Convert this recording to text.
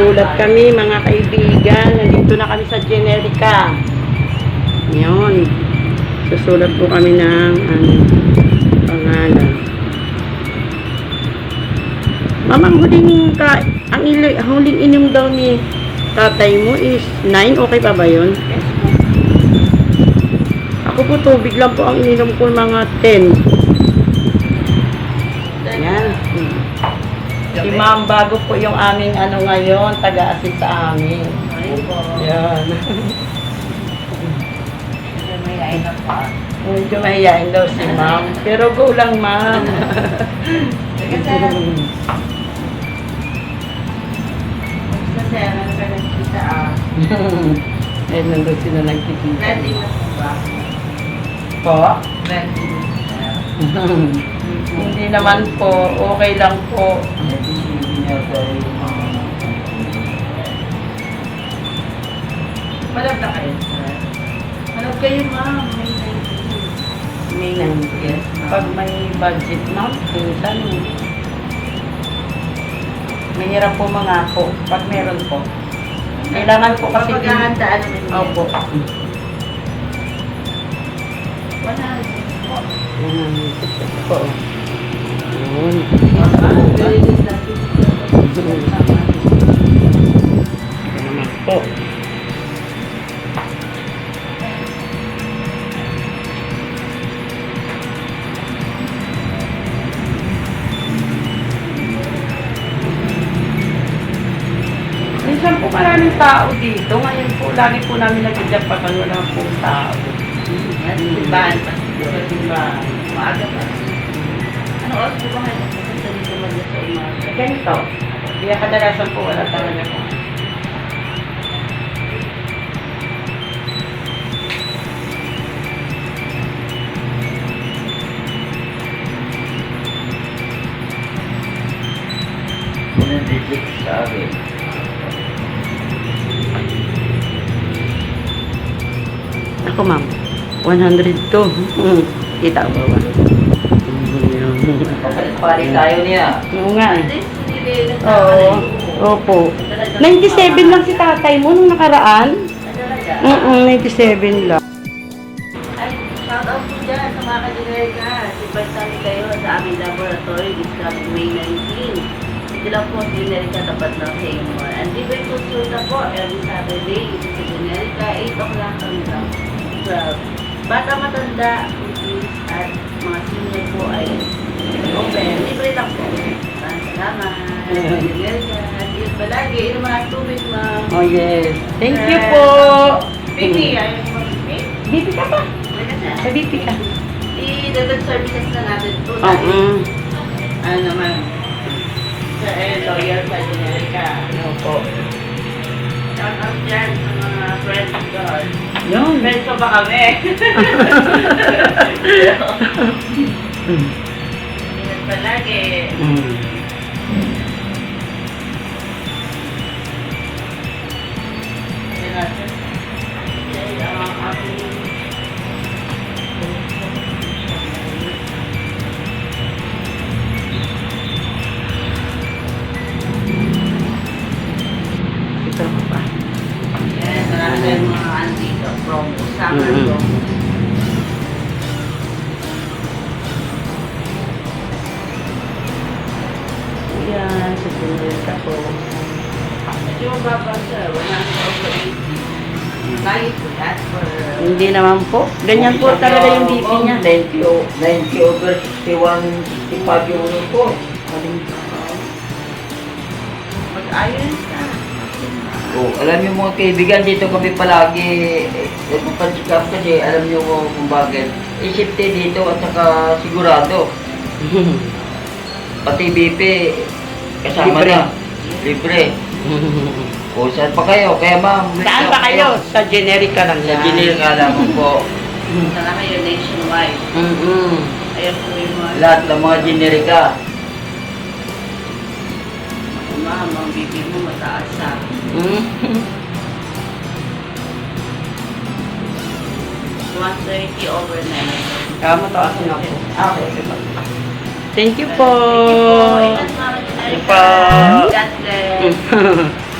Susulat kami mga kaibigan. Nandito na kami sa Generica. Yun. Susulat po kami ng pangalan. Mama, huling inom daw ni tatay mo is 9. Okay pa ba yun? Ako po tubig lang po ang ininom ko mga 10. Yan. Si ma'am, bago po yung aming ngayon, taga-assist sa amin. Yan. Medyo mahihain daw si ma'am. Pero go lang, ma'am. Eh, nandun sila nagkikita. Po? Hindi naman po. Okay lang po. Malab na kayo, sir? Malab kayo, ma'am. May 90. Yes, Pag may budget, ma'am, minsan mahirap po mangako. Pag meron po. Kailangan po kasi... Paghahandaan naman niya. Opo. Wala. Po. Yun. Salamat po. Minsan po maraming tao dito. Ngayon po, lagi po namin nag-idap pa kung wala pong tao. Simbahan pa. Simbahan. Maaga pa. Ano oras po ba kayo pupunta dito mag-sa umaga? Ganito. Kaya kadalasan po wala talaga po. Nandidik sa akin. Ako, ma'am. 100 to. Kita ba ba? Pari tayo niya. Oo nga eh. Hindi, Oo. Opo. 97 lang si tatay mo nung nakaraan. Talaga? 97 lang. Ay, shout out po dyan sa mga ka-generika. Sipag kami kayo sa aming laboratory this coming May 19. Ito lang po sa generika tapat ng sa inyo. And libre consulta po every Saturday. Ito sa generika, 8 o'clock hanggang 12. Bata matanda, cookies, at mga senior po ay open. Libre lang po. Salamat. Generika. At yun palagi, yung mga tubig, ma'am. Oh yes. Thank you po. Baby, ayaw mo mag-baby? BP ka pa? Wala na. Sa BP ka. I-dagdag services na natin ito. Oo. Ano naman, sa lawyer sa Generica. Ano po? Shout out dyan sa mga friends ko. Yun. Friends ko ba kami? Ingat palagi. Ito pa. Yan, marami tayong mga andito. Promo. Summer Mhm. promo. Yan. Susunod ka po. Medyo mababa siya. Wala na over 80. Kahit as for... Hindi naman po. Ganyan po talaga yung BP niya. 90 over 61, 65 yung ano po. Mag-ayos ka. Oh, alam niyo mga kaibigan, dito kami palagi nagpapansikap kasi alam niyo kung bakit. Isipte dito at saka sigurado. Pati BP, kasama Libre. na. Libre. O, saan pa kayo? Kaya ma'am. Saan ba kayo? Sa Generica lang Sa yan. Generica lang po. Sana kayo nationwide. Ayan po yung mga... Lahat ng mga Generica. Ma'am, ang bibig mo mataas sa 130 over 9. Kaya mataas na po. Okay. Thank you po. Ingat, ma'am. Thank you po. God bless.